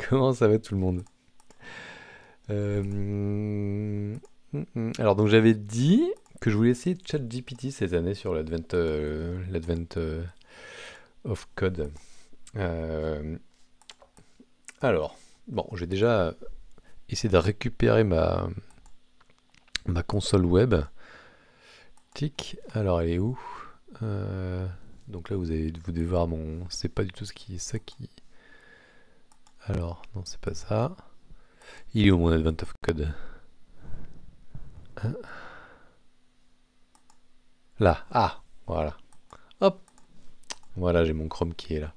Comment ça va tout le monde? Alors donc j'avais dit que je voulais essayer ChatGPT cette année sur l'Advent of Code. Euh, alors, bon, j'ai déjà essayé de récupérer ma console web. Tic, alors elle est où? Euh, donc là vous devez voir mon... C'est pas du tout ça qui... Alors, non c'est pas ça. Il est où mon Advent of Code? Hein. Là, ah, voilà. Hop, voilà, j'ai mon Chrome qui est là.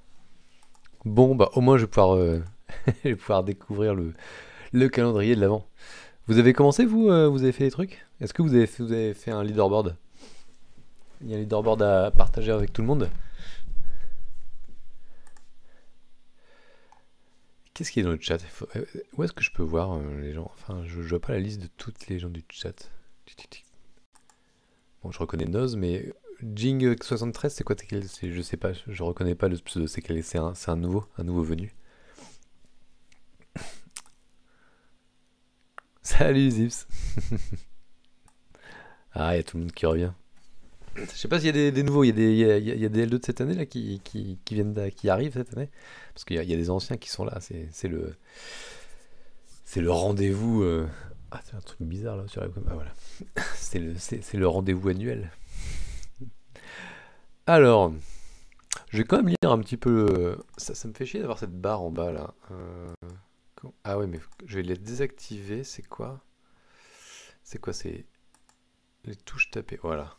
Bon, bah au moins je vais pouvoir, je vais pouvoir découvrir le calendrier de l'avant. Vous avez commencé, vous vous avez fait des trucs? Est-ce que vous avez fait un leaderboard? Il y a un leaderboard à partager avec tout le monde? Qu'est-ce qui est dans le chat? Où est-ce que je peux voir les gens? Enfin, je vois pas la liste de toutes les gens du chat. Tic, tic, tic. Bon, je reconnais Noz, mais Jing73, c'est quoi? Je sais pas, je reconnais pas le pseudo. C'est un nouveau venu. Salut Zips! Ah, il y a tout le monde qui revient. Je sais pas s'il y a des nouveaux, il y a des L2 de cette année là qui viennent qui arrivent cette année. Parce qu'il y a des anciens qui sont là, c'est le rendez-vous. Ah, c'est un truc bizarre là sur la webcam. Ah voilà. C'est le rendez-vous annuel. Alors, je vais quand même lire un petit peu. Ça me fait chier d'avoir cette barre en bas là. Ah ouais, mais je vais les désactiver. C'est quoi? C'est quoi? C'est les touches tapées. Voilà.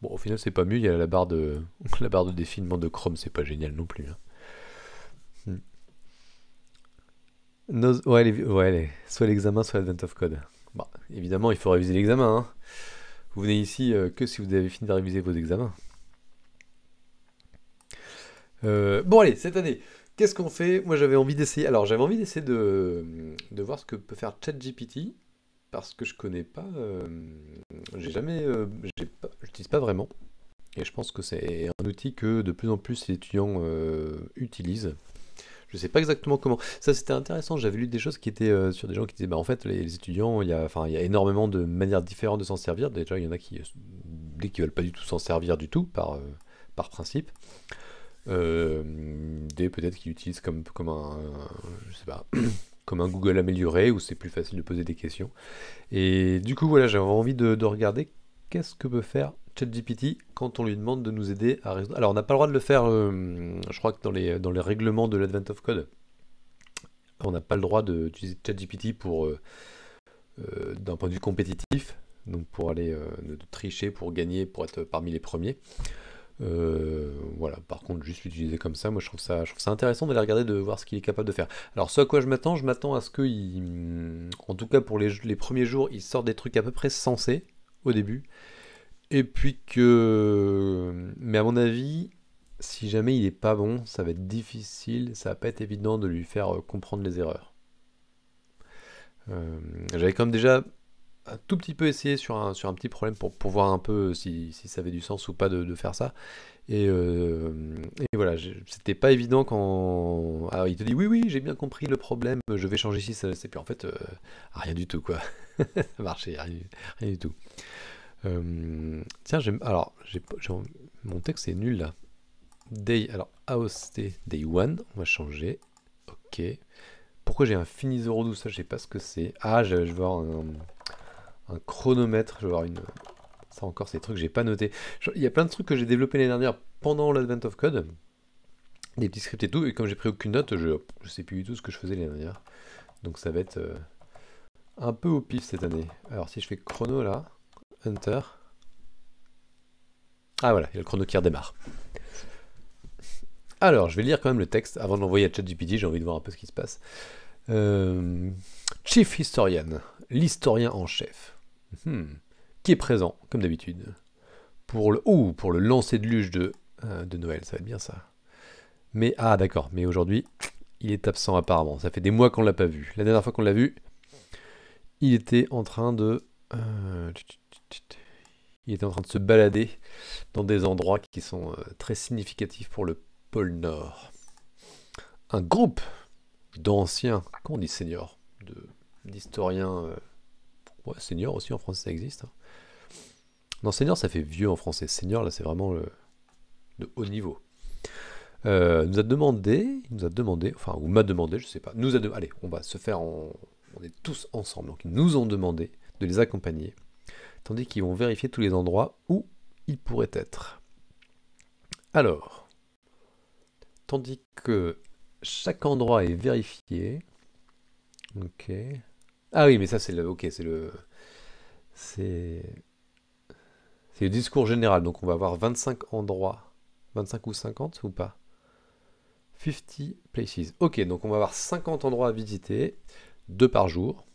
Bon, au final, c'est pas mieux. Il y a la barre de, la barre de défilement de Chrome, c'est pas génial non plus, hein. Hmm. Ouais, soit l'examen, soit l'Advent of Code. Bah, évidemment, il faut réviser l'examen, hein. Vous venez ici que si vous avez fini de réviser vos examens. Bon, allez, cette année, qu'est-ce qu'on fait? Moi, j'avais envie d'essayer. Alors, j'avais envie d'essayer de voir ce que peut faire ChatGPT, parce que je connais pas. J'ai jamais. J'utilise pas vraiment. Et je pense que c'est un outil que de plus en plus les étudiants utilisent. Je sais pas exactement comment. Ça, c'était intéressant. J'avais lu des choses qui étaient sur des gens qui disaient, bah en fait, les étudiants, il y a énormément de manières différentes de s'en servir. Déjà, il y en a qui, dès qu'ils veulent pas du tout s'en servir du tout, par principe. Des peut-être qui utilisent comme je sais pas, comme un Google amélioré où c'est plus facile de poser des questions. Et du coup, voilà, j'avais envie de regarder qu'est-ce que peut faire ChatGPT quand on lui demande de nous aider à résoudre. Alors, on n'a pas le droit de le faire, je crois que dans les règlements de l'Advent of Code, on n'a pas le droit d'utiliser ChatGPT pour, d'un point de vue compétitif, donc pour aller de tricher, pour gagner, pour être parmi les premiers. Voilà, par contre, juste l'utiliser comme ça, moi je trouve ça intéressant d'aller regarder, de voir ce qu'il est capable de faire. Alors, ce à quoi je m'attends à ce qu'il, en tout cas pour les premiers jours, il sorte des trucs à peu près sensés au début. Et puis que. Mais à mon avis, si jamais il est pas bon, ça va être difficile, ça va pas être évident de lui faire comprendre les erreurs. J'avais quand même déjà un tout petit peu essayé sur un petit problème pour voir un peu si ça avait du sens ou pas de faire ça. Et voilà, c'était pas évident quand. Alors il te dit oui, oui, j'ai bien compris le problème, je vais changer ici, ça, c'est puis en fait, rien du tout quoi. Ça marchait, rien du tout. Tiens, alors, mon texte est nul là. Alors, AOST Day 1, on va changer. Ok. Pourquoi j'ai un Fini 012? Ça, je sais pas ce que c'est. Ah, je vais avoir un chronomètre. Je vais avoir une. Ça encore, c'est des trucs que j'ai pas noté. Il y a plein de trucs que j'ai développés l'année dernière pendant l'Advent of Code. Des petits scripts et tout. Et comme j'ai pris aucune note, je sais plus du tout ce que je faisais l'année dernière. Donc ça va être un peu au pif cette année. Alors, si je fais chrono là, Enter. Ah voilà, il y a le chrono qui redémarre. Alors, je vais lire quand même le texte avant de l'envoyer à ChatGPT, j'ai envie de voir un peu ce qui se passe. Chief Historian, l'historien en chef, qui est présent, comme d'habitude, pour le lancer de luge de Noël, ça va être bien ça. Mais, ah d'accord, mais aujourd'hui, il est absent apparemment, ça fait des mois qu'on l'a pas vu. La dernière fois qu'on l'a vu, il était en train de... il était en train de se balader dans des endroits qui sont très significatifs pour le pôle Nord. Un groupe, d'anciens, comment on dit senior, d'historiens, ouais, senior aussi en français ça existe, hein. Non, senior ça fait vieux en français, senior là c'est vraiment de haut niveau. Il nous a demandé, enfin, ou m'a demandé, je sais pas, allez, on va se faire on est tous ensemble, donc ils nous ont demandé de les accompagner, tandis qu'ils vont vérifier tous les endroits où ils pourraient être. Alors, tandis que chaque endroit est vérifié, ok. Ah oui, mais ça c'est ok, c'est le discours général, donc on va avoir 25 endroits, 25 ou 50 ou pas? 50 places. Ok, donc on va avoir 50 endroits à visiter, 2 par jour.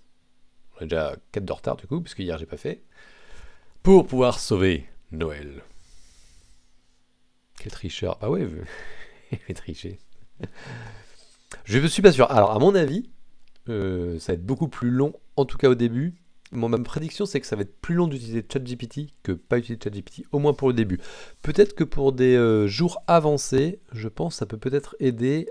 On a déjà 4 de retard du coup, puisque hier j'ai pas fait. Pour pouvoir sauver Noël. Quel tricheur. Bah ouais, il fait tricher. Je ne suis pas sûr. Alors à mon avis, ça va être beaucoup plus long, en tout cas au début. Ma prédiction, c'est que ça va être plus long d'utiliser ChatGPT que pas utiliser ChatGPT, au moins pour le début. Peut-être que pour des jours avancés, je pense que ça peut peut-être aider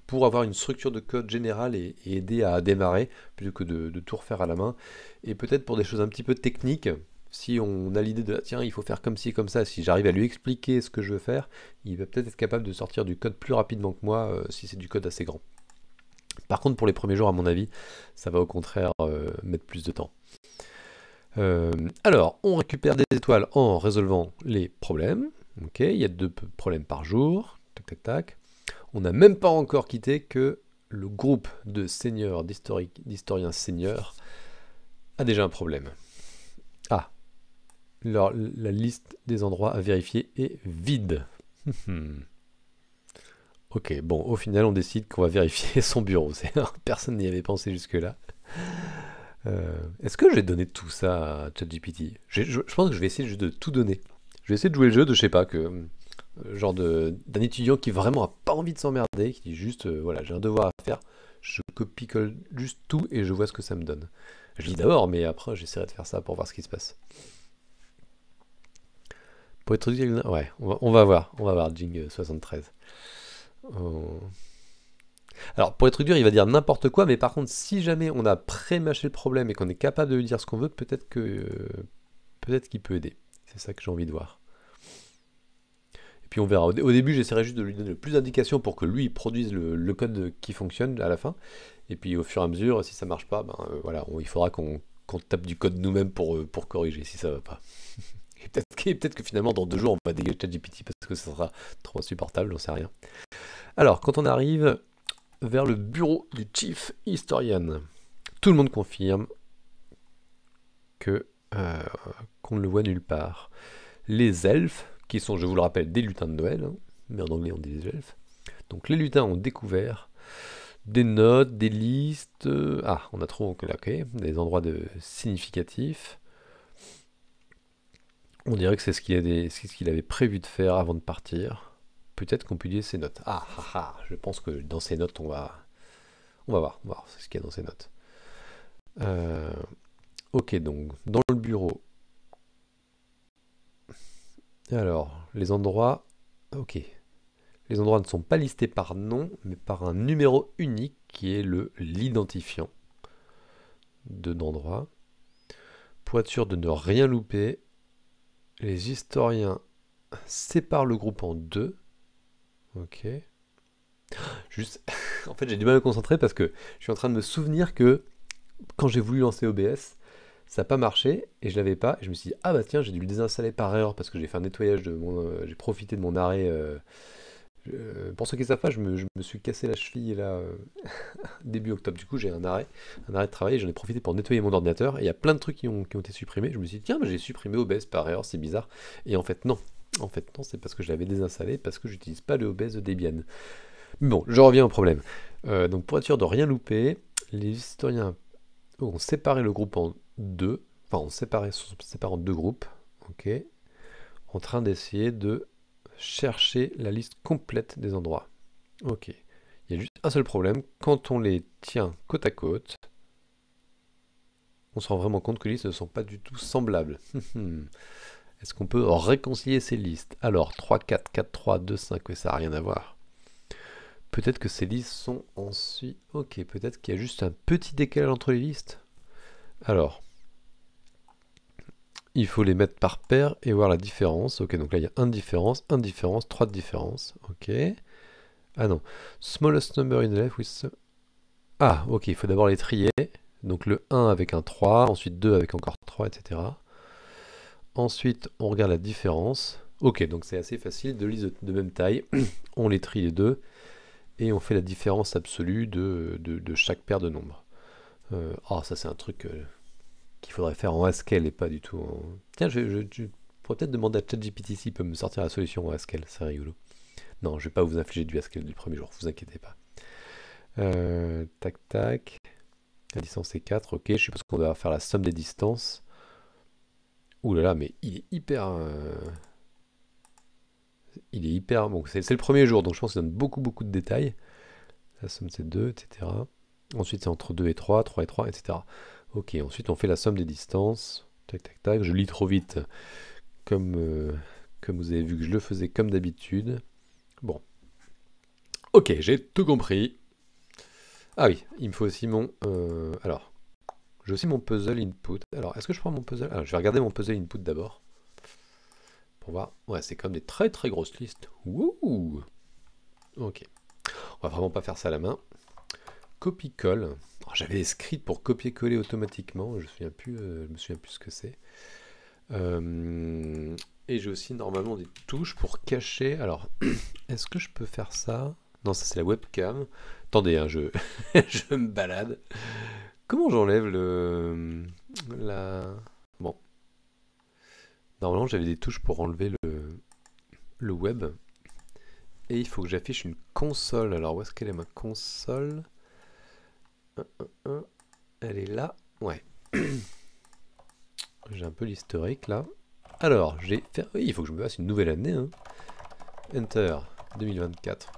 pour avoir une structure de code générale et aider à démarrer, plutôt que de tout refaire à la main. Et peut-être pour des choses un petit peu techniques, si on a l'idée de, tiens, il faut faire comme ci, comme ça, si j'arrive à lui expliquer ce que je veux faire, il va peut-être être capable de sortir du code plus rapidement que moi, si c'est du code assez grand. Par contre, pour les premiers jours, à mon avis, ça va au contraire mettre plus de temps. Alors, on récupère des étoiles en résolvant les problèmes. Ok, il y a 2 problèmes par jour. Tac, tac, tac. On n'a même pas encore quitté que le groupe de seniors, d'historiens seniors, a déjà un problème. Ah, la liste des endroits à vérifier est vide. Ok, bon, au final, on décide qu'on va vérifier son bureau. Personne n'y avait pensé jusque-là. Est-ce que je vais donner tout ça à ChatGPT? Je pense que je vais essayer juste de tout donner. Je vais essayer de jouer le jeu de, je sais pas, genre d'un étudiant qui vraiment a pas envie de s'emmerder, qui dit juste, voilà, j'ai un devoir à faire, je copie-colle juste tout et je vois ce que ça me donne. Je lis d'abord, mais après, j'essaierai de faire ça pour voir ce qui se passe. Pour être utile, ouais, on va voir Jing 73. Alors, pour être dur, il va dire n'importe quoi, mais par contre, si jamais on a pré-mâché le problème et qu'on est capable de lui dire ce qu'on veut, peut-être qu'il peut aider. C'est ça que j'ai envie de voir. Et puis on verra. Au début, j'essaierai juste de lui donner le plus d'indications pour que lui produise le code qui fonctionne à la fin. Et puis au fur et à mesure, si ça marche pas, voilà, il faudra qu'on tape du code nous-mêmes pour corriger si ça va pas. Et peut-être que finalement, dans 2 jours, on va dégager ChatGPT parce que ça sera trop insupportable, j'en sais rien. Alors, quand on arrive vers le bureau du Chief Historian, tout le monde confirme qu'on ne le voit nulle part. Les elfes, qui sont, je vous le rappelle, des lutins de Noël, hein, mais en anglais on dit des elfes. Donc les lutins ont découvert des notes, des listes. On a trouvé des endroits significatifs. On dirait que c'est ce qu'il avait prévu de faire avant de partir. Peut-être qu'on peut utiliser ses notes. Je pense que dans ses notes, on va voir ce qu'il y a dans ses notes. Ok, donc, dans le bureau. Alors, les endroits... Ok. Les endroits ne sont pas listés par nom, mais par un numéro unique qui est l'identifiant d'endroit. Pour être sûr de ne rien louper, les historiens séparent le groupe en 2. Ok. Juste, en fait, j'ai du mal à me concentrer parce que je suis en train de me souvenir que quand j'ai voulu lancer OBS, ça n'a pas marché et je l'avais pas. Et je me suis dit, ah bah tiens, j'ai dû le désinstaller par erreur parce que j'ai fait un nettoyage j'ai profité de mon arrêt. Pour ceux qui ne savent pas, je me suis cassé la cheville là début octobre. Du coup, j'ai un arrêt de travail et j'en ai profité pour nettoyer mon ordinateur. Et il y a plein de trucs qui ont été supprimés. Je me suis dit, tiens, j'ai supprimé OBS par erreur, c'est bizarre. Et en fait, non. C'est parce que je l'avais désinstallé, parce que j'utilise pas le OBS de Debian. Bon, je reviens au problème. Donc pour être sûr de rien louper, les historiens ont séparé le groupe en 2. Enfin, sont séparés en 2 groupes. Ok. En train d'essayer de chercher la liste complète des endroits. Ok. Il y a juste un seul problème. Quand on les tient côte à côte, on se rend vraiment compte que les listes ne sont pas du tout semblables. Est-ce qu'on peut réconcilier ces listes? Alors, 3, 4, 4, 3, 2, 5, ça n'a rien à voir. peut-être que ces listes sont ensuite... Ok, peut-être qu'il y a juste un petit décalage entre les listes. Alors, il faut les mettre par paire et voir la différence. Ok, donc là, il y a une différence, trois de différence. Ok. Ah non. Smallest number in the left with... Ah, ok, il faut d'abord les trier. Donc le 1 avec un 3, ensuite 2 avec encore 3, etc. Ensuite, on regarde la différence. Ok, donc c'est assez facile, deux listes de même taille. On les trie les deux. Et on fait la différence absolue de chaque paire de nombres. Ça c'est un truc qu'il faudrait faire en Haskell et pas du tout en... Tiens, je pourrais peut-être demander à ChatGPT s'il peut me sortir la solution en Haskell, c'est rigolo. Non, je vais pas vous infliger du Haskell du premier jour, vous inquiétez pas. Tac tac. La distance est 4, ok, je suppose qu'on va faire la somme des distances. Ouh là là, mais il est hyper... Il est hyper... Bon, c'est le premier jour, donc je pense qu'il donne beaucoup de détails. La somme c'est 2, etc. Ensuite c'est entre 2 et 3, 3 et 3, etc. Ok, ensuite on fait la somme des distances. Tac tac tac, je lis trop vite comme vous avez vu que je le faisais comme d'habitude. Bon. Ok, j'ai tout compris. Ah oui, il me faut aussi mon... alors, j'ai aussi mon puzzle input. Alors, est-ce que je prends mon puzzle... Alors, je vais regarder mon puzzle input d'abord. Pour voir. Ouais, c'est comme des très grosses listes. Wouh! Ok. On va vraiment pas faire ça à la main. Copie-colle. J'avais des scripts pour copier-coller automatiquement. Je me souviens plus ce que c'est. Et j'ai aussi normalement des touches pour cacher. Alors, est-ce que je peux faire ça? Non, ça c'est la webcam. Attendez, hein, je me balade. Comment j'enlève Bon. Normalement, j'avais des touches pour enlever le web. Et il faut que j'affiche une console. Alors, où est-ce qu'elle est ma console? Elle est là. Ouais. J'ai un peu l'historique là. Alors, oui, il faut que je me fasse une nouvelle année. Hein. Enter 2024.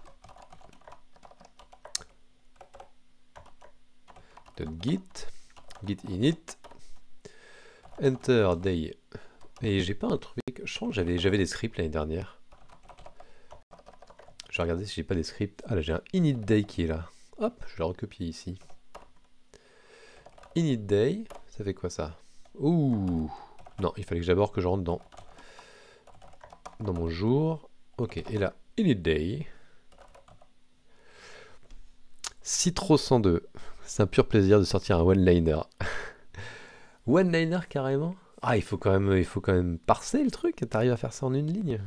.git. Git init. Enter day. Et j'ai pas un truc. Je pense que j'avais des scripts l'année dernière. Je vais regarder si j'ai pas des scripts. Ah là, j'ai un init day qui est là. Hop, je vais le recopier ici. Init day. Ça fait quoi ça? Ouh. Non, il fallait que d'abord que je rentre dans mon jour. Ok, et là, init day. Citro 102. C'est un pur plaisir de sortir un one-liner. One-liner carrément? Ah, il faut quand même parser le truc. T'arrives à faire ça en une ligne.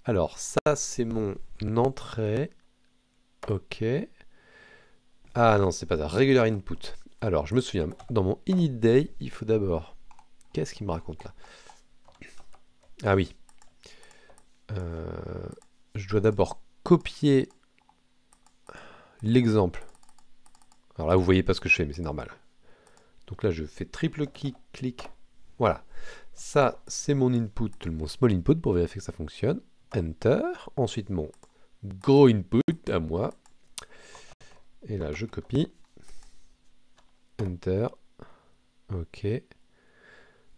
Alors, ça, c'est mon entrée. Ok. Ah non, c'est pas ça. Regular input. Alors, je me souviens, dans mon init day, il faut d'abord... Qu'est-ce qu'il me raconte là? Ah oui. Je dois d'abord copier l'exemple. Alors là, vous voyez pas ce que je fais, mais c'est normal. Donc là, je fais triple clic. Voilà. Ça, c'est mon input, mon small input pour vérifier que ça fonctionne. Enter. Ensuite, mon gros input à moi. Et là, je copie. Enter. Ok.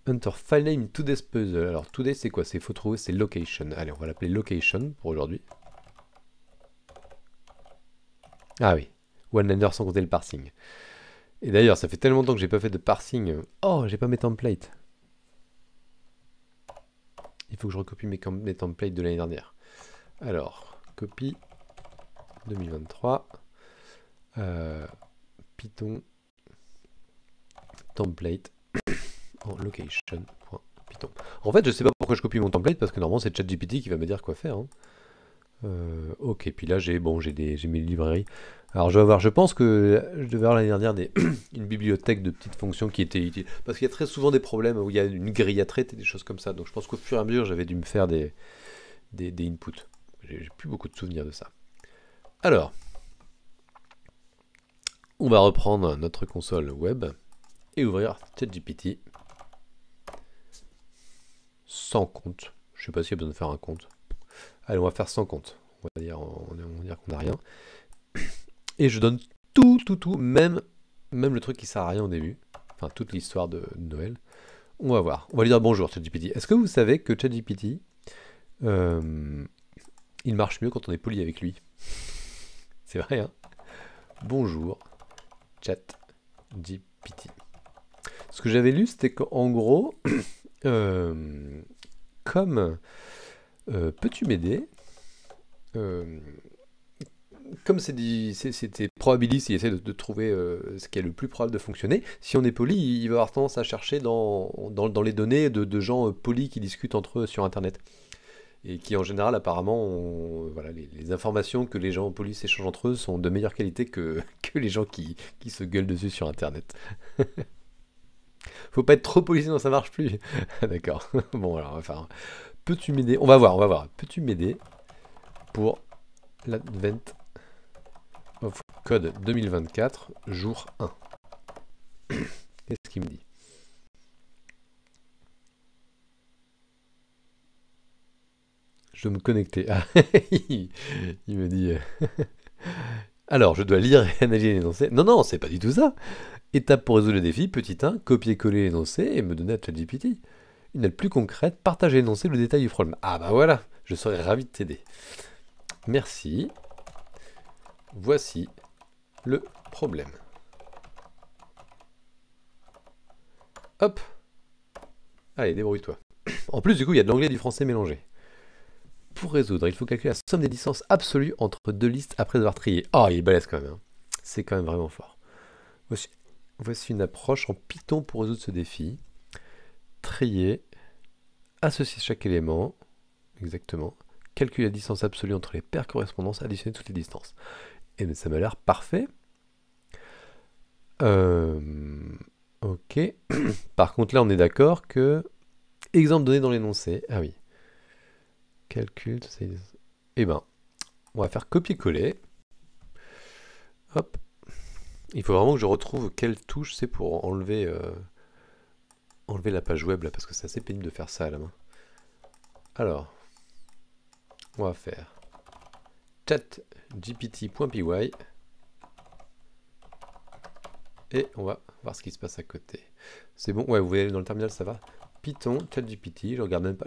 Enter file name today's puzzle. Alors, today, c'est quoi? C'est faut trouver, c'est location. Allez, on va l'appeler location pour aujourd'hui. Ah oui. One-liner sans compter le parsing. Et d'ailleurs, ça fait tellement longtemps que j'ai pas fait de parsing. Oh, j'ai pas mes templates. Il faut que je recopie mes templates de l'année dernière. Alors, copie 2023. Python template en location.python. En fait, je sais pas pourquoi je copie mon template parce que normalement c'est ChatGPT qui va me dire quoi faire. Hein. Ok, puis là j'ai mes librairies. Alors je pense que je devais avoir l'année dernière une bibliothèque de petites fonctions qui étaient utiles. Parce qu'il y a très souvent des problèmes où il y a une grille à traiter, des choses comme ça. Donc je pense qu'au fur et à mesure j'avais dû me faire des inputs. J'ai plus beaucoup de souvenirs de ça. Alors, on va reprendre notre console web et ouvrir ChatGPT sans compte. Je sais pas s'il y a besoin de faire un compte. Allez, on va faire sans compte. On va dire qu'on n'a rien. Et je donne tout, même le truc qui sert à rien au début. Enfin, toute l'histoire de Noël. On va voir. On va lui dire bonjour, ChatGPT. Est-ce que vous savez que ChatGPT, il marche mieux quand on est poli avec lui? C'est vrai, hein? Bonjour, ChatGPT. Ce que j'avais lu, c'était qu'en gros, euh, comme peux-tu m'aider? Euh, Comme c'était probabiliste, il essaie de trouver ce qui est le plus probable de fonctionner. Si on est poli, il va avoir tendance à chercher dans les données de gens polis qui discutent entre eux sur Internet. Et qui en général apparemment voilà, les informations que les gens polis échangent entre eux sont de meilleure qualité que, que les gens qui se gueulent dessus sur Internet. Faut pas être trop poli sinon ça marche plus. D'accord. Bon alors on va faire. Peux-tu m'aider? On va voir, on va voir. Peux-tu m'aider pour l'Advent of Code 2024, jour 1? Qu'est-ce qu'il me dit? Je dois me connecter. Ah, il me dit. Alors, je dois lire et analyser l'énoncé. Non, non, c'est pas du tout ça. Étape pour résoudre le défi, petit 1, copier-coller l'énoncé et me donner à ChatGPT. Une aide plus concrète, partager l'énoncé, le détail du problème. Ah bah voilà, je serais ravi de t'aider. Merci. Voici le problème. Hop. Allez, débrouille-toi. En plus, du coup, il y a de l'anglais et du français mélangé. Pour résoudre, il faut calculer la somme des distances absolues entre deux listes après avoir trié. Oh, il est balèze quand même, hein. C'est quand même vraiment fort. Voici une approche en Python pour résoudre ce défi. Trier, associer chaque élément, exactement. Calculer la distance absolue entre les paires correspondances, additionner toutes les distances. Et ça m'a l'air parfait. Ok. Par contre, là, on est d'accord que... Exemple donné dans l'énoncé. Ah oui. Calcul, tout ça. Eh ben, on va faire copier-coller. Hop. Il faut vraiment que je retrouve quelle touche c'est pour enlever, enlever la page web, là, parce que c'est assez pénible de faire ça à la main. Alors, on va faire chatgpt.py et on va voir ce qui se passe à côté. C'est bon? Ouais, vous voyez dans le terminal, ça va? Python, ChatGPT, je regarde même pas.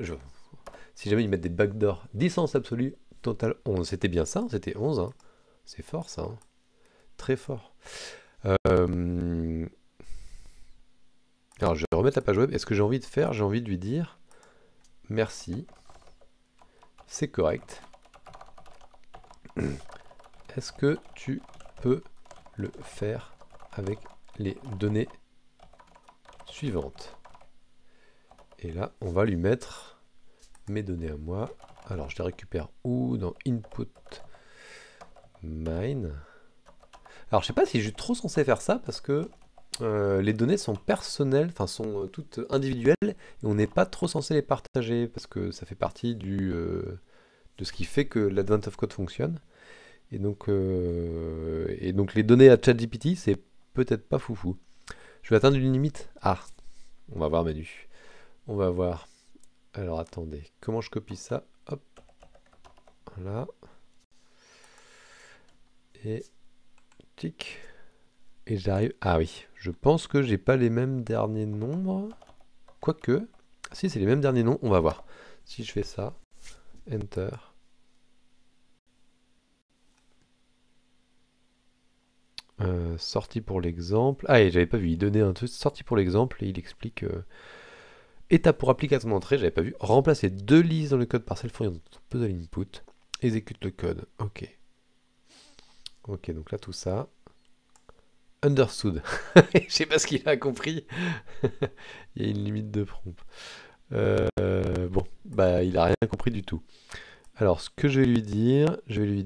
Si jamais ils mettent des backdoors, distance absolue, total 11. C'était bien ça, c'était 11. Hein. C'est fort ça, hein. Très fort. Alors je vais remettre la page web. Est-ce que j'ai envie de faire? J'ai envie de lui dire merci, c'est correct. Est-ce que tu peux le faire avec les données suivantes? Et là, on va lui mettre mes données à moi. Alors, je les récupère où? Dans Input Mine. Alors, je sais pas si je suis trop censé faire ça parce que les données sont personnelles, enfin sont toutes individuelles, et on n'est pas trop censé les partager parce que ça fait partie de ce qui fait que l'Advent of Code fonctionne. Et donc les données à ChatGPT, c'est peut-être pas foufou. Je vais atteindre une limite. Ah, on va voir Manu. On va voir. Alors attendez, comment je copie ça? Hop, voilà. Et tic. Et j'arrive. Ah oui, je pense que j'ai pas les mêmes derniers nombres. Quoique. Si, c'est les mêmes derniers noms, on va voir. Si je fais ça, Enter. Sorti pour l'exemple. Ah, et j'avais pas vu, il donnait un truc. Sorti pour l'exemple et il explique. Étape pour appliquer à ton entrée, j'avais pas vu. Remplacer deux listes dans le code partiel fourni dans ton puzzle input. Exécute le code. Ok. Ok, donc là tout ça. Understood. Je sais pas ce qu'il a compris. Il y a une limite de prompt. Bon, bah il a rien compris du tout. Alors ce que je vais lui dire, je vais lui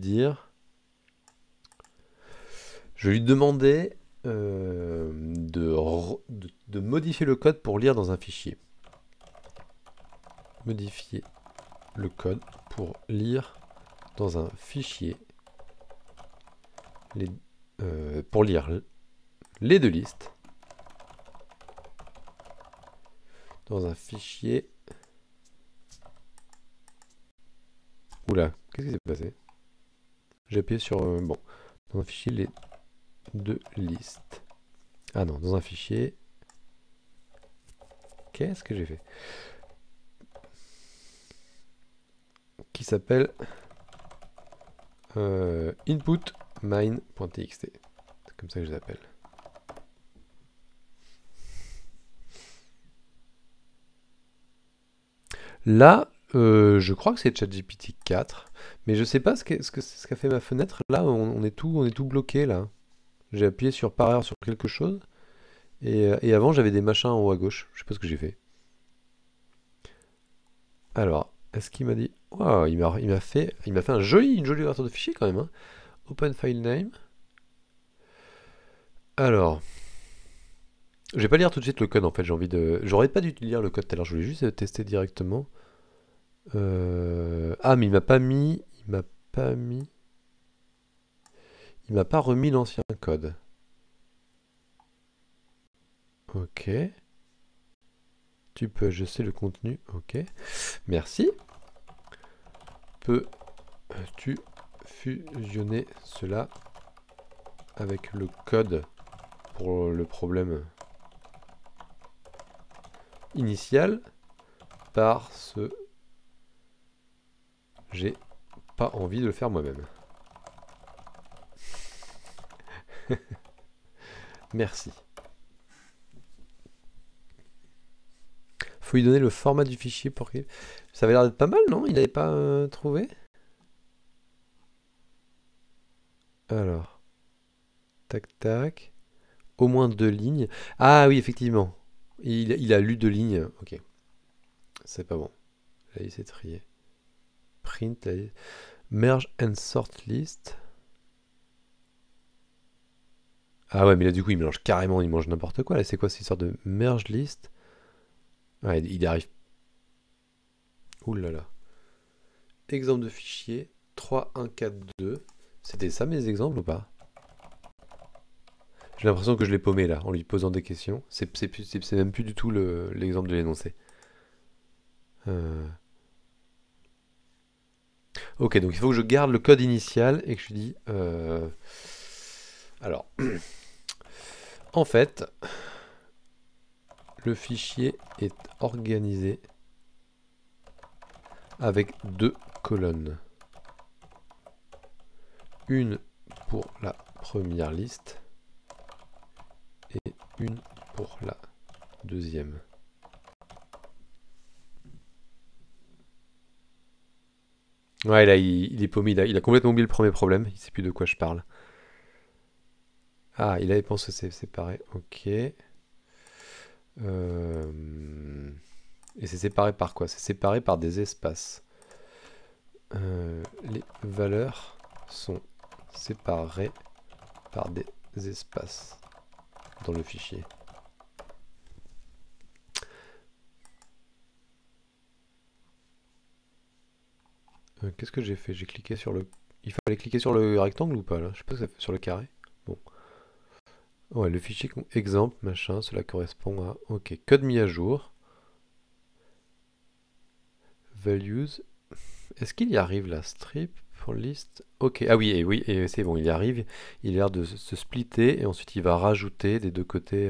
demander de modifier le code pour lire dans un fichier. Modifier le code pour lire dans un fichier. Pour lire les deux listes dans un fichier. Oula, qu'est-ce qui s'est passé? J'ai appuyé sur... bon, dans un fichier les deux listes. Ah non, dans un fichier... Qu'est-ce que j'ai fait? Qui s'appelle... input mine.txt. C'est comme ça que je les appelle. Là, je crois que c'est ChatGPT 4, mais je sais pas ce qu'a fait ma fenêtre. Là, on est tout bloqué là. J'ai appuyé sur par erreur sur quelque chose, et avant j'avais des machins en haut à gauche. Je sais pas ce que j'ai fait. Alors, est-ce qu'il m'a dit... Wow, il m'a fait une jolie ouverture de fichier quand même, hein. Open file name. Alors, je vais pas lire tout de suite le code en fait. J'aurais pas dû lire le code tout à l'heure. Je voulais juste tester directement. Ah, mais il m'a pas mis. Il m'a pas remis l'ancien code. Ok. Tu peux ajuster le contenu. Ok. Merci. Peux-tu fusionner cela avec le code pour le problème initial parce que j'ai pas envie de le faire moi-même. Merci. Faut lui donner le format du fichier pour qu'il... Ça avait l'air d'être pas mal, non? Il n'avait pas trouvé? Alors. Tac, tac. Au moins 2 lignes. Ah oui, effectivement. Il a lu 2 lignes. Ok. C'est pas bon. Là, il s'est trié. Print. Merge and sort list. Ah ouais, mais là, du coup, il mélange carrément. Il mange n'importe quoi. Là, c'est quoi cette histoire de merge list? Ouais, il arrive. Ouh là là. Exemple de fichier 3142. C'était ça mes exemples ou pas? J'ai l'impression que je l'ai paumé là en lui posant des questions. C'est même plus du tout l'exemple de l'énoncé. Ok, donc il faut que je garde le code initial et que je lui dis... Alors, en fait, le fichier est organisé avec 2 colonnes. Une pour la première liste et une pour la deuxième. Ouais, là, il est paumé. Il a complètement oublié le premier problème. Il sait plus de quoi je parle. Ah, il avait pensé que c'est séparé. Ok. Et c'est séparé par quoi? C'est séparé par des espaces. Les valeurs sont séparées par des espaces dans le fichier. Qu'est-ce que j'ai fait? J'ai cliqué sur le... Il fallait cliquer sur le rectangle ou pas là? Je sais pas ce que ça fait sur le carré. Bon. Ouais, le fichier exemple, machin, cela correspond à... Ok, code mis à jour. Values. Est-ce qu'il y arrive la strip pour list? Ok, ah oui, et c'est bon, il y arrive. Il a l'air de se splitter et ensuite il va rajouter des deux côtés.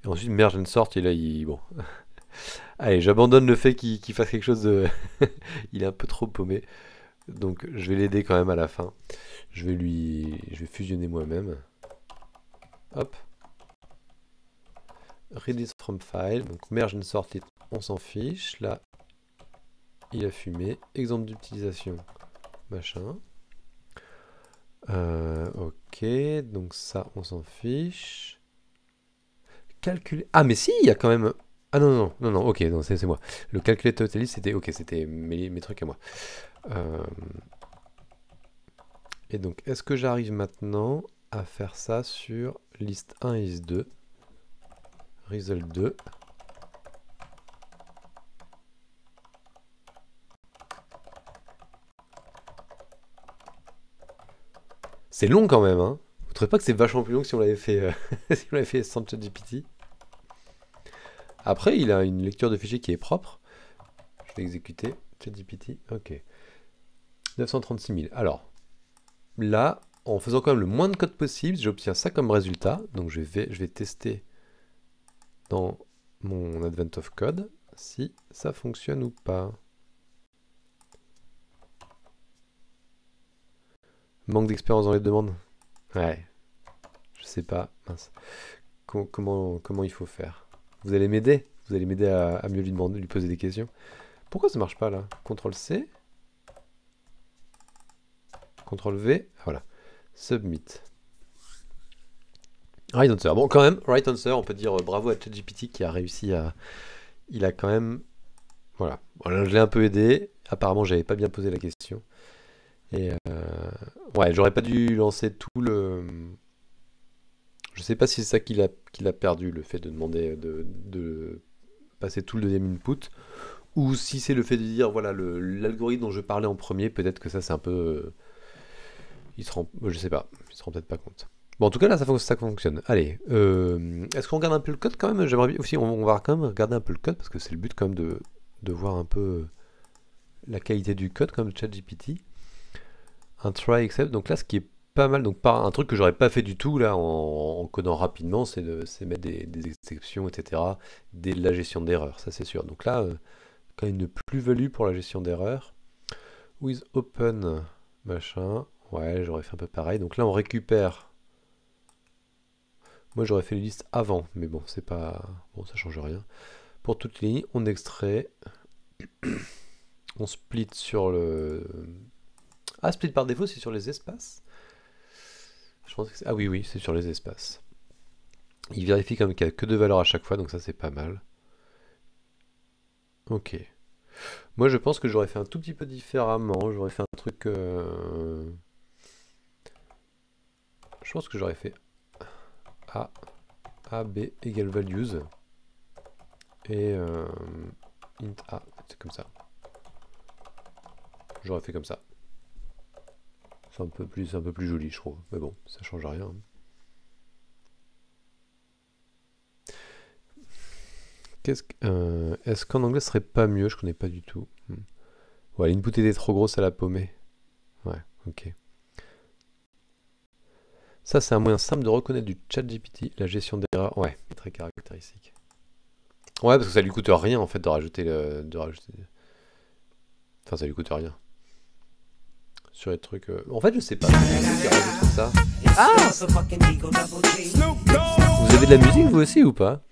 Et ensuite merge and sort et là il... Bon. Allez, j'abandonne le fait qu'il fasse quelque chose de... Il est un peu trop paumé. Donc je vais l'aider quand même à la fin. Je vais fusionner moi-même. Hop. Release from file. Donc merge and sort, on s'en fiche. Là, il a fumé. Exemple d'utilisation. Machin. Ok, donc ça, on s'en fiche. Calculer. Ah, mais si, il y a quand même. Ah non, ok, non, c'est moi. Le calculate total c'était ok, c'était mes trucs à moi. Et donc, est-ce que j'arrive maintenant à faire ça sur liste 1 et liste 2? Result 2. C'est long quand même, hein. Vous trouvez pas que c'est vachement plus long que si on l'avait fait, si on l'avait fait sans ChatGPT? Après, il a une lecture de fichier qui est propre. Je vais exécuter ChatGPT. Ok. 936 000. Alors, là, en faisant quand même le moins de code possible, j'obtiens ça comme résultat. Donc je vais tester dans mon Advent of Code si ça fonctionne ou pas. Manque d'expérience dans les demandes. Ouais, je sais pas. Mince. Comment il faut faire? Vous allez m'aider? Vous allez m'aider à mieux lui demander, lui poser des questions. Pourquoi ça marche pas là? CTRL C. CTRL V. Voilà. Submit. Right answer. Bon, quand même, right answer, on peut dire bravo à ChatGPT qui a réussi à. Il a quand même. Voilà. Voilà, je l'ai un peu aidé. Apparemment, j'avais pas bien posé la question. Et ouais, j'aurais pas dû lancer tout le. Je sais pas si c'est ça qu'il a perdu, le fait de demander de passer tout le deuxième input, ou si c'est le fait de dire voilà l'algorithme dont je parlais en premier, peut-être que ça c'est un peu. Il se rend. Je sais pas, il se rend peut-être pas compte. Bon, en tout cas là ça fonctionne. Allez, est-ce qu'on regarde un peu le code quand même? J'aimerais bien aussi, on va quand même regarder un peu le code parce que c'est le but quand même de voir un peu la qualité du code comme ChatGPT. Un try except, donc là ce qui est pas mal, donc un truc que j'aurais pas fait du tout là en codant rapidement, c'est mettre des exceptions, etc. Dès la gestion d'erreurs, ça c'est sûr. Donc là, quand même une plus-value pour la gestion d'erreurs. With open, machin, ouais, j'aurais fait un peu pareil. Donc là on récupère. Moi j'aurais fait les listes avant, mais bon, c'est pas. Bon, ça change rien. Pour toutes les lignes, on extrait. On split sur le. Ah, split par défaut, c'est sur les espaces. Je pense que ah oui, oui, c'est sur les espaces. Il vérifie comme qu'il n'y a que deux valeurs à chaque fois, donc ça c'est pas mal. Ok. Moi je pense que j'aurais fait un tout petit peu différemment. J'aurais fait un truc. Je pense que j'aurais fait A, B égale values. Et int A. C'est comme ça. J'aurais fait comme ça. C'est un peu plus joli, je trouve. Mais bon, ça change rien. Est-ce qu'en anglais ce serait pas mieux? Je connais pas du tout. Ouais, l'input était trop grosse à la paumée. Ouais, ok. Ça, c'est un moyen simple de reconnaître du ChatGPT, la gestion d'erreurs. Ouais, très caractéristique. Ouais, parce que ça lui coûte rien en fait de rajouter Enfin, ça lui coûte rien. Sur les trucs. En fait, je sais pas. Qui rajoute ça. Ah! Vous avez de la musique vous aussi ou pas?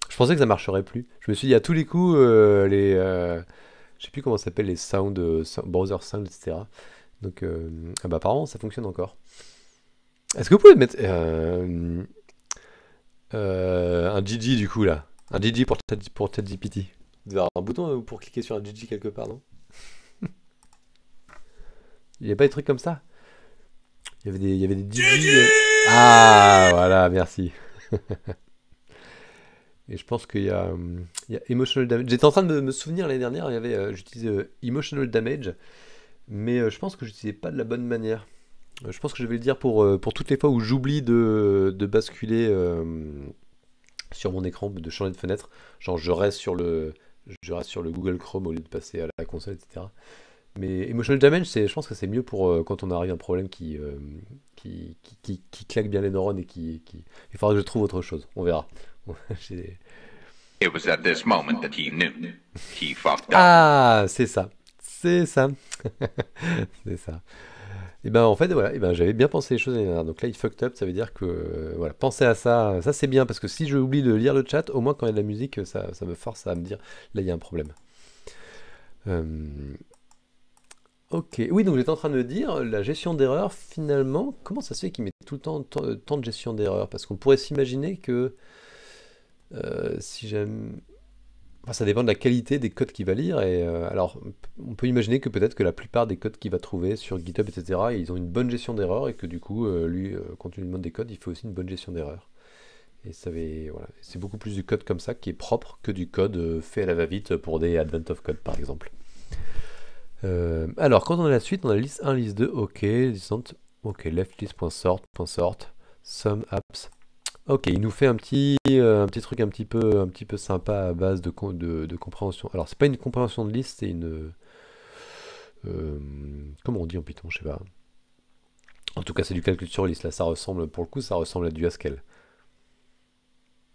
Je pensais que ça marcherait plus. Je me suis dit à tous les coups, je sais plus comment ça s'appelle, les browser sound, etc. Donc, ah bah apparemment ça fonctionne encore. Est-ce que vous pouvez mettre un GG du coup là? Un GG pour ChatGPT. Vous devez avoir un bouton pour cliquer sur un GG quelque part, non? Il n'y a pas des trucs comme ça? Il y avait des GG. Ah voilà, merci. Et je pense qu'il y a Emotional Damage. J'étais en train de me souvenir l'année dernière, j'utilisais Emotional Damage, mais je pense que je n'utilisais pas de la bonne manière. Je pense que je vais le dire pour toutes les fois où j'oublie de basculer sur mon écran, de changer de fenêtre. Genre je reste sur le Google Chrome au lieu de passer à la console, etc. Mais Emotional Damage, je pense que c'est mieux pour quand on arrive à un problème qui claque bien les neurones et il faudra que je trouve autre chose. On verra. It was at this moment that he knew. He fucked up. Ah, c'est ça. C'est ça. C'est ça. Et ben en fait voilà, et ben j'avais bien pensé les choses l'année dernière. Donc là il fucked up, ça veut dire que voilà, pensez à ça, ça c'est bien parce que si je oublie de lire le chat, au moins quand il y a de la musique, ça me force à me dire là il y a un problème. Ok, oui donc j'étais en train de me dire la gestion d'erreur finalement, comment ça se fait qu'il met tout le temps tant de gestion d'erreur? Parce qu'on pourrait s'imaginer que si j'aime. Enfin, ça dépend de la qualité des codes qu'il va lire. Et alors, on peut imaginer que peut-être que la plupart des codes qu'il va trouver sur GitHub, etc., ils ont une bonne gestion d'erreurs et que du coup, lui, quand on lui demande des codes, il faut aussi une bonne gestion d'erreurs. Et voilà, c'est beaucoup plus du code comme ça qui est propre que du code fait à la va-vite pour des advent of code, par exemple. Alors, quand on a la suite, on a liste 1, liste 2, ok, liste, ok, leftList.sort, sum apps. Ok, il nous fait un petit truc un petit peu sympa à base de compréhension. Alors, c'est pas une compréhension de liste, c'est une. Comment on dit en Python, je sais pas. En tout cas, c'est du calcul sur liste. Là, ça ressemble, pour le coup, ça ressemble à du Haskell.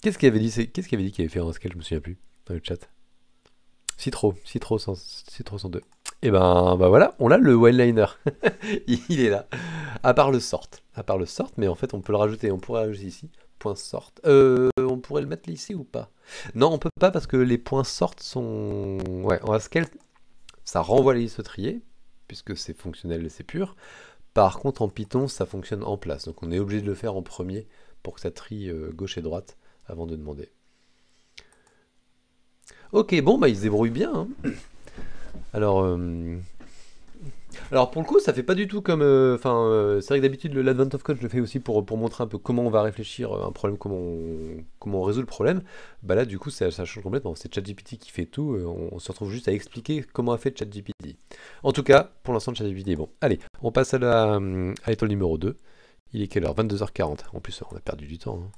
Qu'est-ce qu'il avait dit qu'il avait fait en Haskell? Je me souviens plus dans le chat. Citro 102. Et ben bah voilà, on a le one-liner. Il est là. À part le sort. À part le sort, mais en fait on peut le rajouter. On pourrait rajouter ici. Point sort. On pourrait le mettre ici ou pas? Non, on peut pas parce que les points sort sont. Ouais, en Haskell, ça renvoie les listes triées, puisque c'est fonctionnel et c'est pur. Par contre, en Python, ça fonctionne en place. Donc on est obligé de le faire en premier pour que ça trie gauche et droite avant de demander. Ok, bon, bah il se débrouille bien, hein. Alors, alors pour le coup, ça fait pas du tout comme. Enfin, c'est vrai que d'habitude, l'Advent of Code, je le fais aussi pour montrer un peu comment on va réfléchir à un problème, comment on résout le problème. Bah là, du coup, ça change complètement. C'est ChatGPT qui fait tout. On se retrouve juste à expliquer comment a fait ChatGPT. En tout cas, pour l'instant, ChatGPT est bon. Allez, on passe à l'étoile numéro 2. Il est quelle heure? 22h40. En plus, on a perdu du temps, hein.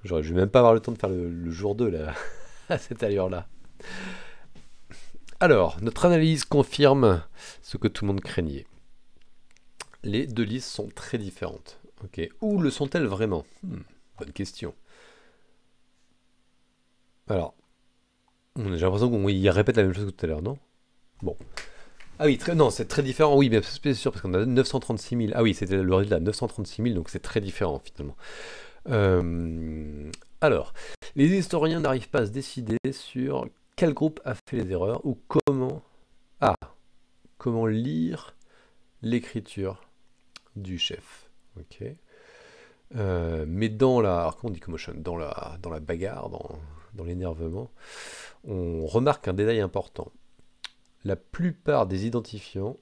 Je vais même pas avoir le temps de faire le jour 2 là, à cette allure-là. Alors, notre analyse confirme ce que tout le monde craignait. Les deux listes sont très différentes. Ok. Où le sont-elles vraiment? Bonne question. Alors, j'ai l'impression qu'on y répète la même chose que tout à l'heure, non? Bon. Ah oui, non, c'est très différent. Oui, mais c'est sûr, parce qu'on a 936 000. Ah oui, c'était le résultat, 936 000, donc c'est très différent finalement. Alors, les historiens n'arrivent pas à se décider sur quel groupe a fait les erreurs ou comment. Ah, comment lire l'écriture du chef. Ok. Mais dans la, alors comment on dit commotion, dans la bagarre, dans l'énervement, on remarque un détail important. La plupart des identifiants,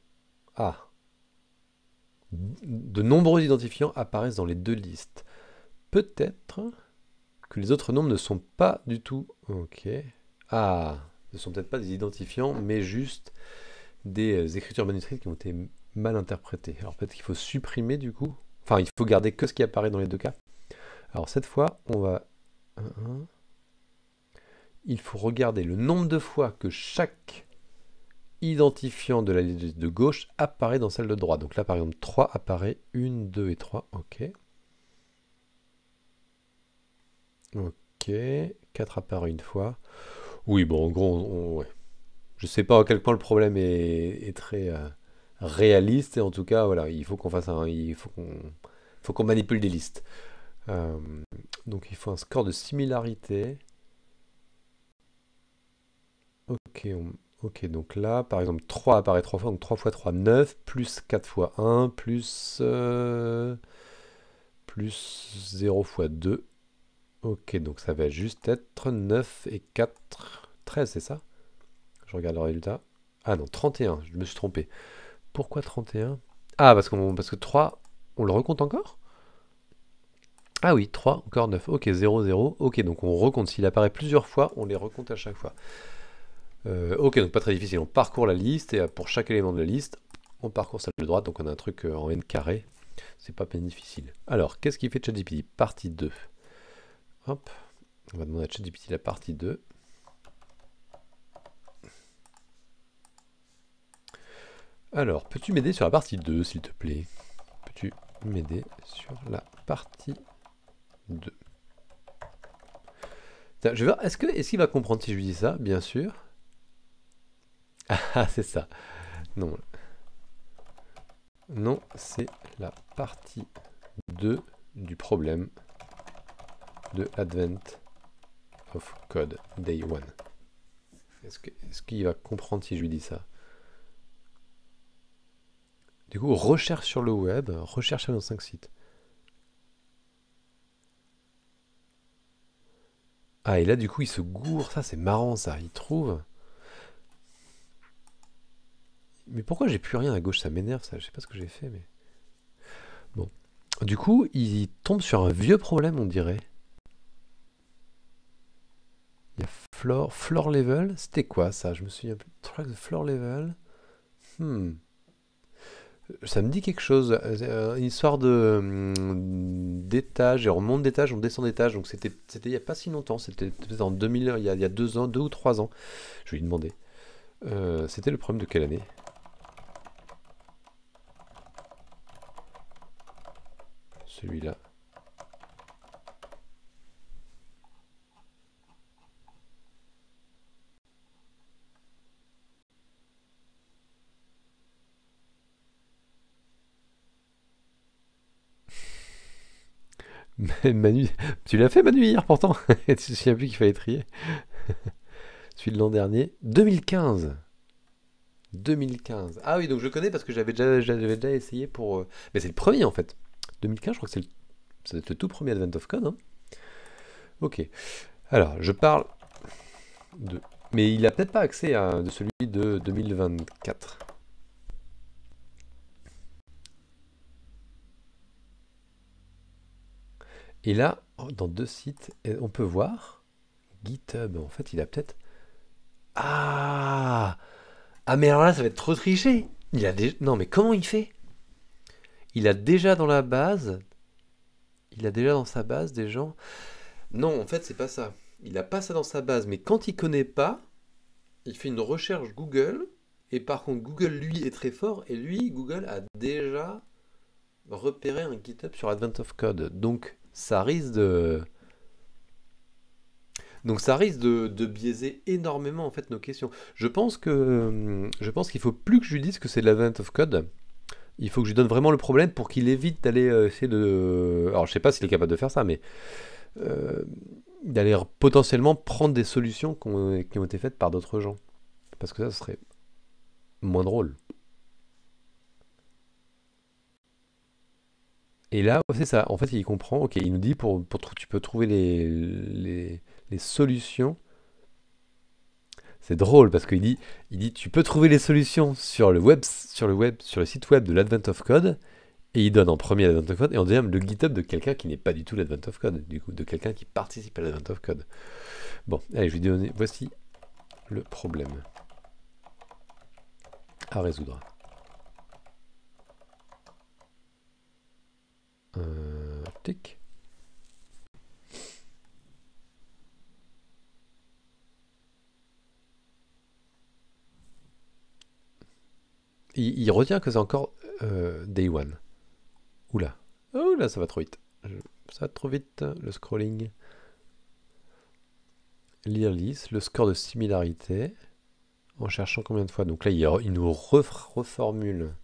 de nombreux identifiants apparaissent dans les deux listes. Peut-être que les autres nombres ne sont pas du tout, ok, ne sont peut-être pas des identifiants, mais juste des écritures manuscrites qui ont été mal interprétées. Alors peut-être qu'il faut supprimer du coup, enfin il faut garder que ce qui apparaît dans les deux cas. Alors cette fois, on va... Il faut regarder le nombre de fois que chaque identifiant de la liste de gauche apparaît dans celle de droite. Donc là, par exemple, 3 apparaît, 1, 2 et 3. Ok. Ok. 4 apparaît une fois. Oui, bon, en gros, ouais. Je sais pas à quel point le problème est très réaliste. Et en tout cas, voilà, il faut qu'on fasse faut qu'on manipule des listes. Euh, donc il faut un score de similarité. Ok, ok, donc là, par exemple, 3 apparaît 3 fois, donc 3 fois 3, 9, plus 4 fois 1, plus 0 fois 2. Ok, donc ça va juste être 9 et 4, 13, c'est ça? Je regarde le résultat. Ah non, 31, je me suis trompé. Pourquoi 31? Ah, parce que 3, on le recompte encore? Ah oui, 3, encore 9. Ok, 0, 0. Ok, donc on recompte. S'il apparaît plusieurs fois, on les recompte à chaque fois. Ok, donc pas très difficile. On parcourt la liste et pour chaque élément de la liste, on parcourt celle de droite. Donc on a un truc en n carré. C'est pas bien difficile. Alors, qu'est-ce qu'il fait ChatGPT? Partie 2. Hop, on va demander à ChatGPT la partie 2. Alors, peux-tu m'aider sur la partie 2, s'il te plaît? Peux-tu m'aider sur la partie 2? Tiens, je vais voir, est-ce qu'il va comprendre si je lui dis ça? Bien sûr. Ah, c'est ça. Non. Non, c'est la partie 2 du problème de Advent of Code Day 1. Est-ce qu'il va comprendre si je lui dis ça? Du coup, recherche sur le web, recherche dans 5 sites. Ah, et là, du coup, il se gourre. Ça, c'est marrant, ça. Il trouve. Mais pourquoi j'ai plus rien à gauche? Ça m'énerve, ça. Je sais pas ce que j'ai fait, mais... Bon. Du coup, il tombe sur un vieux problème, on dirait. Il y a floor level. C'était quoi, ça? Je me souviens plus. Track the floor level. Ça me dit quelque chose. Une histoire d'étage. Et on monte d'étage, on descend d'étage. Donc c'était il n'y a pas si longtemps. C'était peut-être en 2000, il y a 2 ans, 2 ou 3 ans. Je vais lui demander. C'était le problème de quelle année? Celui-là. Manu, tu l'as fait Manu hier pourtant. Tu te souviens plus qu'il fallait trier. Celui de l'an dernier. 2015. 2015. Ah oui, donc je le connais parce que j'avais déjà essayé pour. Mais c'est le premier en fait. 2015, je crois que ça doit être le tout premier Advent of Code, hein. Ok. Alors, je parle de. Mais il a peut-être pas accès à de celui de 2024. Et là, dans deux sites, on peut voir GitHub. En fait, il a peut-être. Ah! Ah, mais alors là, ça va être trop triché. Non, mais comment il fait? Il a déjà dans la base. Il a déjà dans sa base des gens. Non, en fait, c'est pas ça. Il a pas ça dans sa base, mais quand il connaît pas, il fait une recherche Google. Et par contre, Google, lui, est très fort. Et lui, Google a déjà repéré un GitHub sur Advent of Code. Donc, ça risque de. Donc ça risque de biaiser énormément en fait nos questions. Je pense qu'il faut plus que je lui dise que c'est de l'Advent of Code. Il faut que je lui donne vraiment le problème pour qu'il évite d'aller essayer de. Alors je sais pas s'il est capable de faire ça, mais euh, d'aller potentiellement prendre des solutions qui ont été faites par d'autres gens. Parce que ça serait moins drôle. Et là, c'est ça. En fait, il comprend. Ok, il nous dit tu peux trouver les solutions. C'est drôle parce qu'il dit, tu peux trouver les solutions sur le site web de l'Advent of Code, et il donne en premier l'Advent of Code, et en deuxième le GitHub de quelqu'un qui n'est pas du tout l'Advent of Code, du coup, de quelqu'un qui participe à l'Advent of Code. Bon, allez, je vais donner, voici le problème à résoudre. Tic. Il retient que c'est encore Day One. Oula. Oh là, ça va trop vite. Ça va trop vite, le scrolling. Lire list, le score de similarité, en cherchant combien de fois. Donc là, il nous reformule.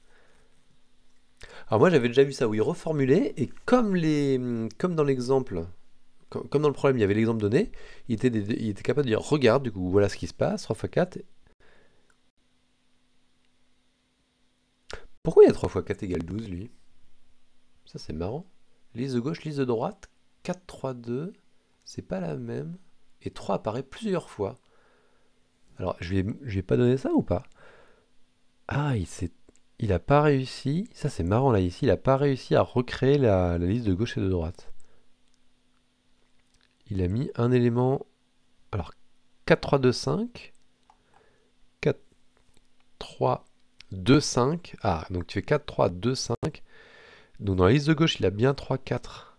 Alors moi, j'avais déjà vu ça où il reformulait, et comme dans l'exemple, comme dans le problème, il y avait l'exemple donné, il était capable de dire, regarde, du coup, voilà ce qui se passe, 3 x 4. Pourquoi il y a 3 x 4 égale 12, lui? Ça, c'est marrant. Liste de gauche, liste de droite, 4, 3, 2, c'est pas la même. Et 3 apparaît plusieurs fois. Alors, je lui ai pas donné ça ou pas? Ah, il a pas réussi. Ça, c'est marrant là, ici. Il a pas réussi à recréer la liste de gauche et de droite. Il a mis un élément. Alors, 4, 3, 2, 5. 4, 3, 2, 5. Ah, donc tu fais 4, 3, 2, 5. Donc dans la liste de gauche, il a bien 3, 4.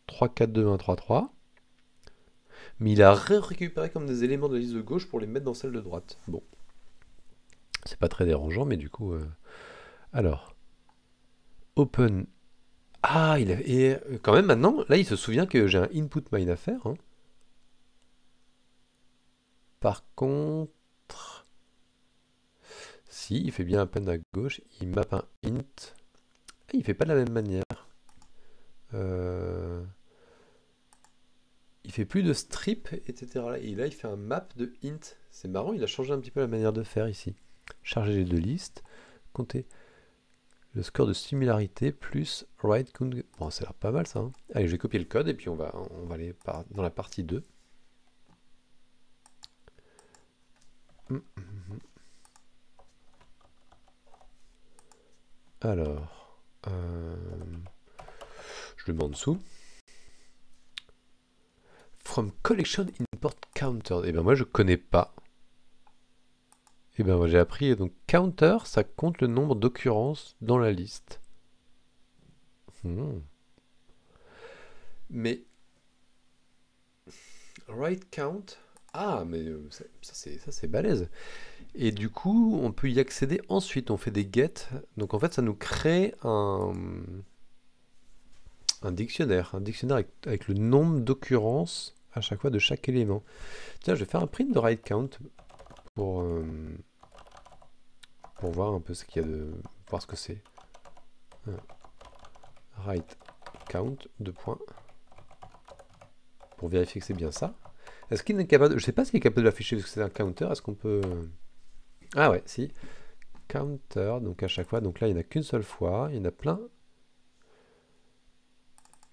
3, 4, 2, 1, 3, 3. Mais il a récupéré comme des éléments de la liste de gauche pour les mettre dans celle de droite. Bon. C'est pas très dérangeant, mais du coup. Alors. Open. Ah, et quand même maintenant, là, il se souvient que j'ai un input mine à faire, hein. Par contre. Si, il fait bien append à gauche. Il map un int. Ah, il fait pas de la même manière. Il fait plus de strip, etc. Et là, il fait un map de int. C'est marrant, il a changé un petit peu la manière de faire ici. Charger les deux listes. Compter le score de similarité plus right count. Bon, ça a l'air pas mal ça, hein. Allez, je vais copier le code et puis on va aller dans la partie 2. Alors, je le mets en dessous. From collection import counter. Et ben moi je connais pas. Et ben moi j'ai appris, donc counter, ça compte le nombre d'occurrences dans la liste. Mais right count. Ah, mais ça c'est balèze. Et du coup, on peut y accéder ensuite. On fait des get. Donc en fait, ça nous crée un dictionnaire. Un dictionnaire avec le nombre d'occurrences à chaque fois de chaque élément. Tiens, je vais faire un print de right count pour voir un peu ce qu'il y a de. Voir ce que c'est. Right count, 2 points. Pour vérifier que c'est bien ça. Est-ce qu'il est capable de... Je sais pas s'il est capable de l'afficher parce que c'est un counter. Est-ce qu'on peut... Ah ouais, si. Counter, donc à chaque fois. Donc là, il n'y en a qu'une seule fois. Il y en a plein.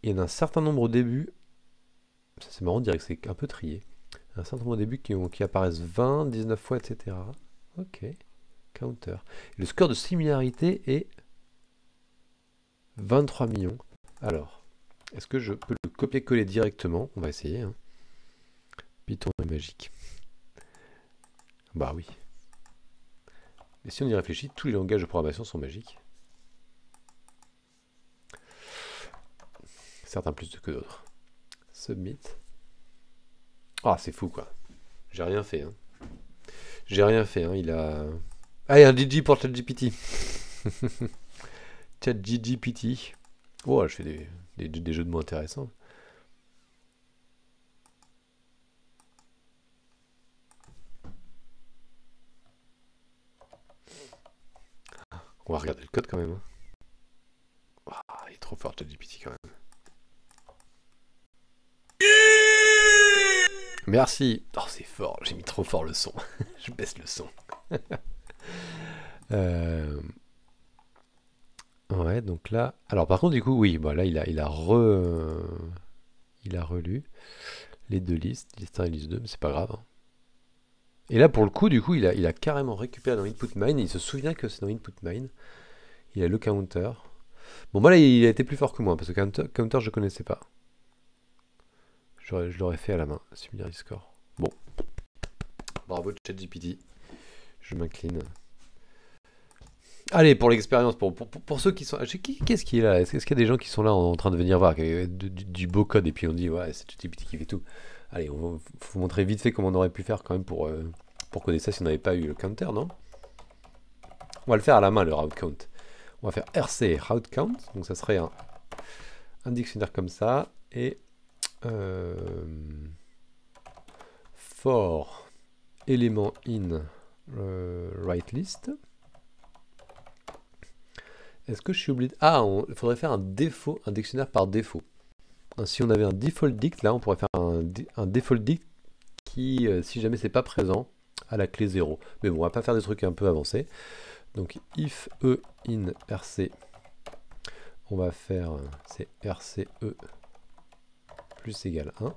Il y en a un certain nombre au début. Ça c'est marrant de dire que c'est un peu trié. Un certain nombre au début qui apparaissent 20, 19 fois, etc. Ok. Counter. Et le score de similarité est 23 millions. Alors, est-ce que je peux le copier-coller directement? On va essayer. Hein. Python est magique. Bah oui. Mais si on y réfléchit, tous les langages de programmation sont magiques. Certains plus que d'autres. Submit. Ah, c'est fou quoi. J'ai rien fait. Hein. J'ai rien fait. Hein. Il a... Ah, il y a un GG pour ChatGPT. ChatGPT. Oh, je fais des jeux de mots intéressants. On va regarder le code quand même. Hein. Ah, il est trop fort ChatGPT quand même. Merci. Oh, c'est fort. J'ai mis trop fort le son. Je baisse le son. Ouais, donc là... Alors par contre, du coup, oui, bon, là, il a relu les deux listes, liste 1 et liste 2, mais c'est pas grave. Hein. Et là, pour le coup, du coup, il a carrément récupéré dans InputMine, il se souvient que c'est dans InputMine. Il a le counter. Bon, moi, là, il a été plus fort que moi, parce que counter, je connaissais pas. Je l'aurais fait à la main, similarity score. Bon. Bravo, ChatGPT. Je m'incline. Allez, pour l'expérience, pour ceux qui sont... Qu'est-ce qui est là? Est-ce qu'il y a des gens qui sont là en train de venir voir du beau code et puis on dit, ouais, c'est ChatGPT qui fait tout. Allez, faut vous montrer vite fait comment on aurait pu faire quand même pour coder ça si on n'avait pas eu le counter, non? On va le faire à la main, le route count. On va faire RC route count, donc ça serait un dictionnaire comme ça, et for element in write list. Est-ce que je suis oublié? Ah, il faudrait faire un dictionnaire par défaut. Si on avait un default dict, là, on pourrait faire un default dict qui, si jamais c'est pas présent, à la clé 0. Mais bon, on va pas faire des trucs un peu avancés. Donc, if e in rc, on va faire, c'est rce plus égal 1.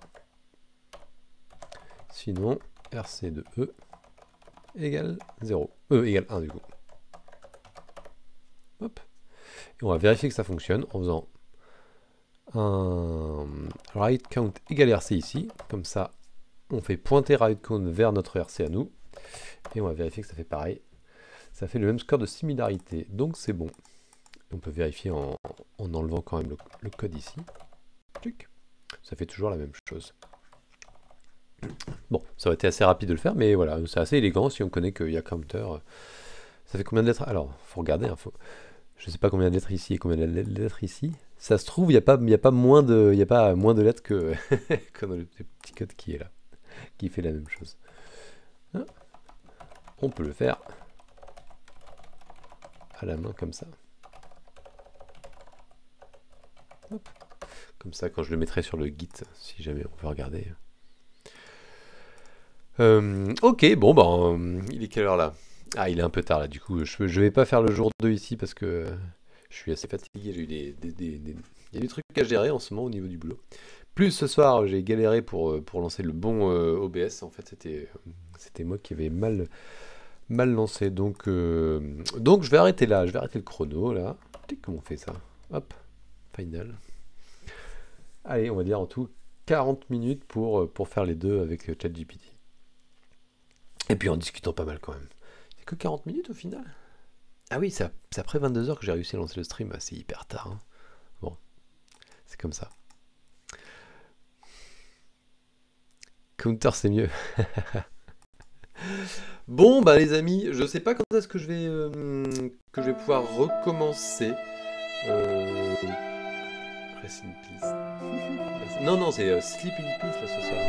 Sinon, rc de e égale 0. Égale 1 du coup. Hop. Et on va vérifier que ça fonctionne en faisant un write count égale RC ici. Comme ça, on fait pointer write count vers notre RC à nous. Et on va vérifier que ça fait pareil. Ça fait le même score de similarité. Donc c'est bon. On peut vérifier en enlevant quand même le code ici. Ça fait toujours la même chose. Bon, ça aurait été assez rapide de le faire, mais voilà, c'est assez élégant si on connaît qu'il y a counter. Ça fait combien de lettres? Alors, faut regarder. Hein, je ne sais pas combien de lettres ici et combien de lettres ici. Ça se trouve, il n'y a pas moins de lettres que, que dans le petit code qui est là, qui fait la même chose. Hein, on peut le faire à la main comme ça. Hop. Comme ça, quand je le mettrai sur le Git, si jamais on veut regarder. Ok, bon, ben, il est quelle heure là? Ah, il est un peu tard là, du coup, je vais pas faire le jour 2 ici parce que je suis assez fatigué, j'ai eu il y a des trucs à gérer en ce moment au niveau du boulot. Plus ce soir, j'ai galéré pour lancer le bon OBS, en fait c'était moi qui avais mal lancé, donc je vais arrêter là, je vais arrêter le chrono là. Comment on fait ça? Hop, final. Allez, on va dire en tout 40 minutes pour faire les deux avec ChatGPT. Et puis en discutant pas mal quand même. C'est que 40 minutes au final? Ah oui, c'est après 22h que j'ai réussi à lancer le stream. C'est hyper tard. Hein. Bon, c'est comme ça. Counter, c'est mieux. Bon, bah les amis, je sais pas quand est-ce que je vais pouvoir recommencer. Rest in peace. Non, c'est Sleep in peace là ce soir.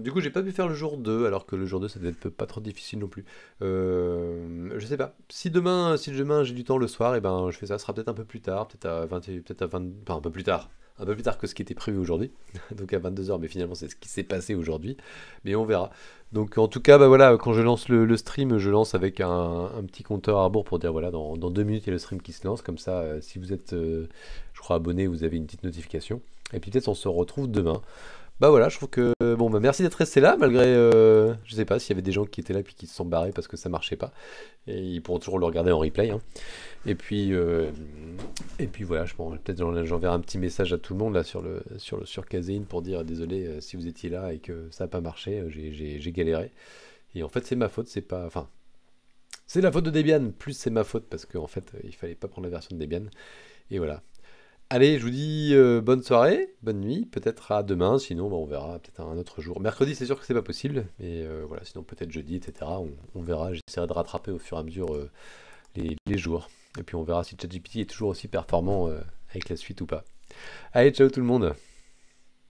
Du coup, j'ai pas pu faire le jour 2, alors que le jour 2, ça devait être pas trop difficile non plus. Je sais pas. Si demain j'ai du temps le soir, et ben je fais ça. Ce sera peut-être un peu plus tard, peut-être à 20, peut-être à 20, enfin un peu plus tard. Un peu plus tard que ce qui était prévu aujourd'hui. Donc à 22 h, mais finalement c'est ce qui s'est passé aujourd'hui. Mais on verra. Donc en tout cas, bah voilà, quand je lance le stream, je lance avec un petit compteur à rebours pour dire voilà, dans 2 minutes il y a le stream qui se lance. Comme ça, si vous êtes, je crois, abonné, vous avez une petite notification. Et puis peut-être on se retrouve demain. Bah voilà, je trouve que bon bah merci d'être resté là malgré je sais pas s'il y avait des gens qui étaient là puis qui se sont barrés parce que ça marchait pas et ils pourront toujours le regarder en replay hein. Et puis voilà, je pense peut-être j'enverrai un petit message à tout le monde là sur Caséine pour dire désolé si vous étiez là et que ça a pas marché, j'ai galéré et en fait c'est ma faute, c'est pas enfin c'est la faute de Debian plus c'est ma faute parce qu'en fait il fallait pas prendre la version de Debian et voilà. Allez, je vous dis bonne soirée, bonne nuit, peut-être à demain, sinon bah, on verra peut-être un autre jour. Mercredi, c'est sûr que c'est pas possible, mais voilà, sinon peut-être jeudi, etc. On verra, j'essaierai de rattraper au fur et à mesure les jours. Et puis on verra si ChatGPT est toujours aussi performant avec la suite ou pas. Allez, ciao tout le monde!